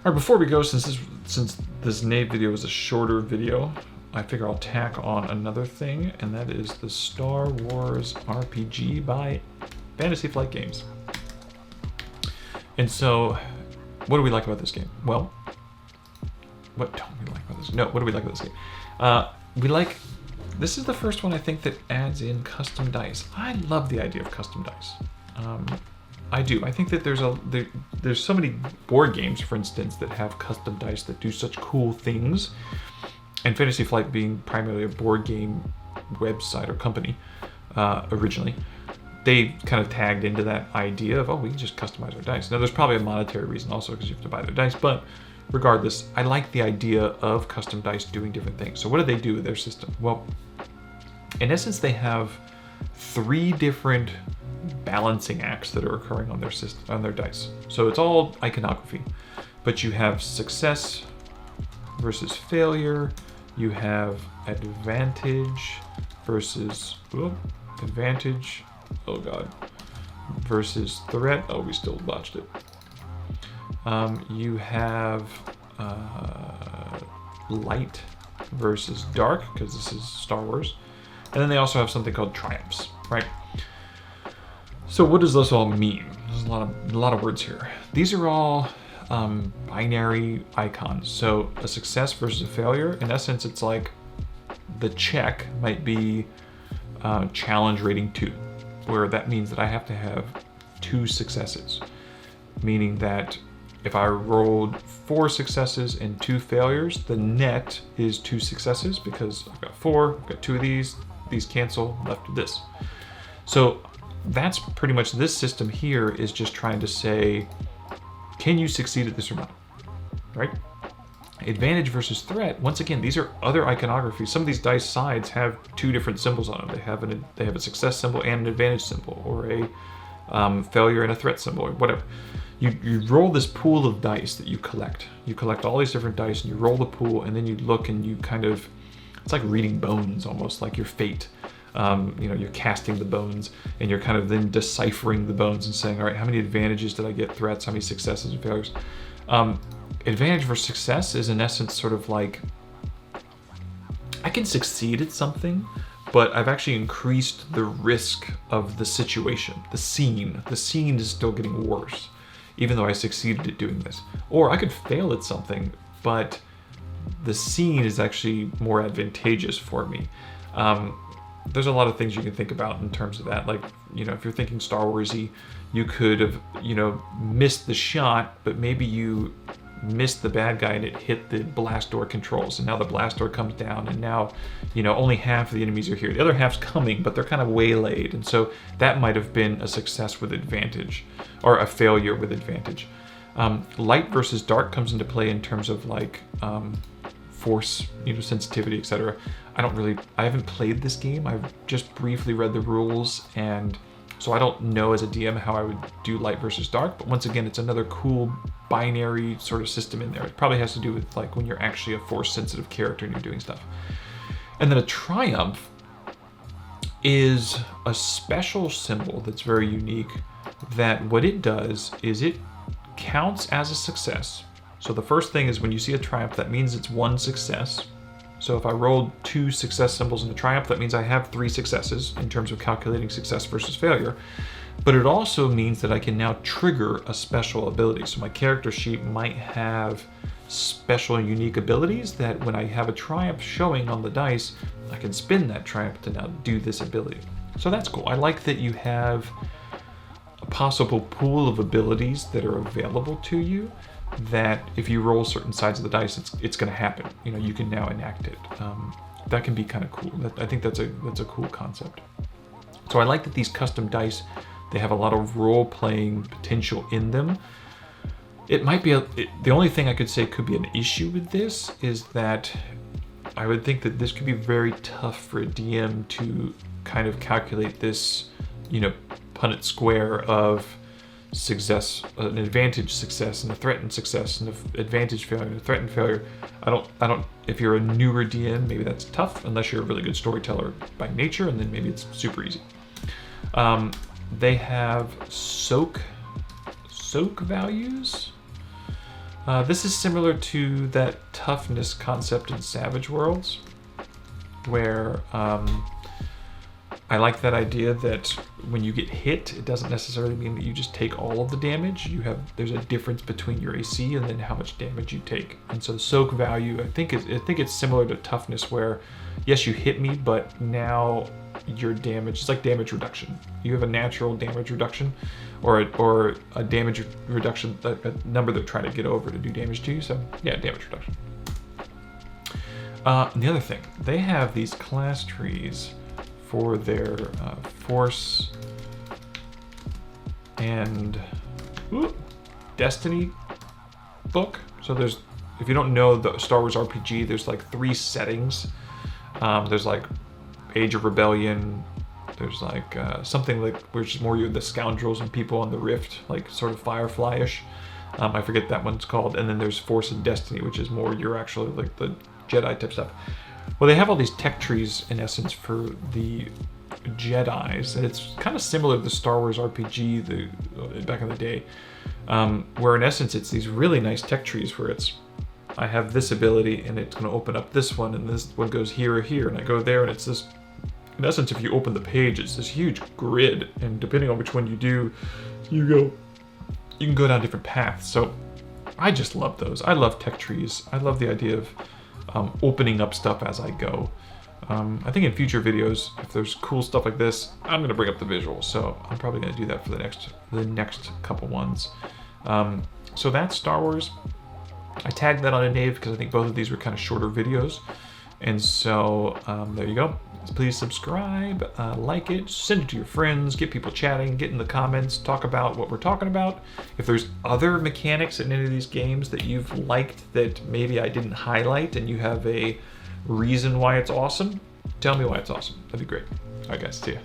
All right, before we go, since this Nate video is a shorter video, I figure I'll tack on another thing, and that is the Star Wars RPG by Fantasy Flight Games. And so, what do we like about this game? Well, what don't we like about this? No, what do we like about this game? This is the first one I think that adds in custom dice. I love the idea of custom dice. I do. I think that there's so many board games, for instance, that have custom dice that do such cool things. And Fantasy Flight being primarily a board game website or company originally, they kind of tagged into that idea of, oh, we can just customize our dice. Now, there's probably a monetary reason also because you have to buy their dice, but regardless, I like the idea of custom dice doing different things. So what do they do with their system? Well, in essence, they have 3 different balancing acts that are occurring on their system, on their dice. So it's all iconography, but you have success versus failure. You have advantage versus advantage. Oh god. Versus threat. Oh, we still botched it. You have light versus dark, because this is Star Wars. And then they also have something called triumphs, right? So what does this all mean? There's a lot of words here. These are all binary icons. So a success versus a failure, in essence, it's like the check might be challenge rating 2, where that means that I have to have 2 successes, meaning that if I rolled 4 successes and 2 failures, the net is 2 successes because I've got 4, I've got 2 of these cancel, left with this. So that's pretty much this system here is just trying to say, can you succeed at this or not, right? Advantage versus threat, once again, these are other iconographies. Some of these dice sides have 2 different symbols on them. They have a success symbol and an advantage symbol, or a failure and a threat symbol, or whatever. You roll this pool of dice that you collect. You collect all these different dice and you roll the pool, and then you look and you kind of, it's like reading bones almost, like your fate. You're casting the bones and you're kind of then deciphering the bones and saying, all right, how many advantages did I get, threats, how many successes and failures? Advantage versus success is in essence sort of like, I can succeed at something, but I've actually increased the risk of the situation, the scene. The scene is still getting worse, even though I succeeded at doing this. Or I could fail at something, but the scene is actually more advantageous for me. There's a lot of things you can think about in terms of that. Like, if you're thinking Star Wars-y, you could have, missed the shot, but maybe you missed the bad guy and it hit the blast door controls. And now the blast door comes down and now, only half of the enemies are here. The other half's coming, but they're kind of waylaid. And so that might have been a success with advantage or a failure with advantage. Light versus dark comes into play in terms of like, force, sensitivity, etc. I haven't played this game. I've just briefly read the rules, and so I don't know as a DM how I would do light versus dark, but once again, it's another cool binary sort of system in there. It probably has to do with like when you're actually a force sensitive character and you're doing stuff. And then a triumph is a special symbol that's very unique, that what it does is it counts as a success. So the first thing is when you see a triumph, that means it's 1 success. So if I rolled 2 success symbols in a triumph, that means I have 3 successes in terms of calculating success versus failure. But it also means that I can now trigger a special ability. So my character sheet might have special unique abilities that when I have a triumph showing on the dice, I can spin that triumph to now do this ability. So that's cool. I like that you have a possible pool of abilities that are available to you, that if you roll certain sides of the dice, it's going to happen. You can now enact it. That can be kind of cool. I think that's a cool concept. So I like that these custom dice, they have a lot of role-playing potential in them. It might be the only thing I could say could be an issue with this is that I would think that this could be very tough for a DM to kind of calculate this, Punnett square of success, an advantage success, and a threatened success, and an advantage failure, and a threatened failure. I don't. If you're a newer DM, maybe that's tough, unless you're a really good storyteller by nature, and then maybe it's super easy. They have soak values. This is similar to that toughness concept in Savage Worlds, where I like that idea that when you get hit, it doesn't necessarily mean that you just take all of the damage. There's a difference between your AC and then how much damage you take. And so the soak value, I think it's similar to toughness, where yes, you hit me, but now your damage, it's like damage reduction. You have a natural damage reduction, or a damage reduction, a number they're trying to get over to do damage to you. So yeah, damage reduction. And the other thing, they have these class trees for their force and destiny book. So there's, if you don't know the Star Wars RPG, there's like 3 settings. There's like Age of Rebellion. There's like something like which is more you're the scoundrels and people on the Rift, like sort of Firefly-ish. I forget that one's called. And then there's Force and Destiny, which is more you're actually like the Jedi type stuff. Well, they have all these tech trees in essence for the Jedis, and it's kind of similar to the Star Wars RPG back in the day, where in essence it's these really nice tech trees where I have this ability and it's going to open up this one, and this one goes here or here, and I go there, and it's this, in essence, if you open the page, it's this huge grid, and depending on which one you do, you can go down different paths. So I just love those. I love tech trees. I love the idea of opening up stuff as I go. I think in future videos, if there's cool stuff like this, I'm going to bring up the visuals. So I'm probably going to do that for the next couple ones. So that's Star Wars. I tagged that on a Nave because I think both of these were kind of shorter videos. And so there you go. Please subscribe, like it, send it to your friends, get people chatting, get in the comments, talk about what we're talking about. If there's other mechanics in any of these games that you've liked that maybe I didn't highlight and you have a reason why it's awesome, tell me why it's awesome. That'd be great. All right, guys, see ya.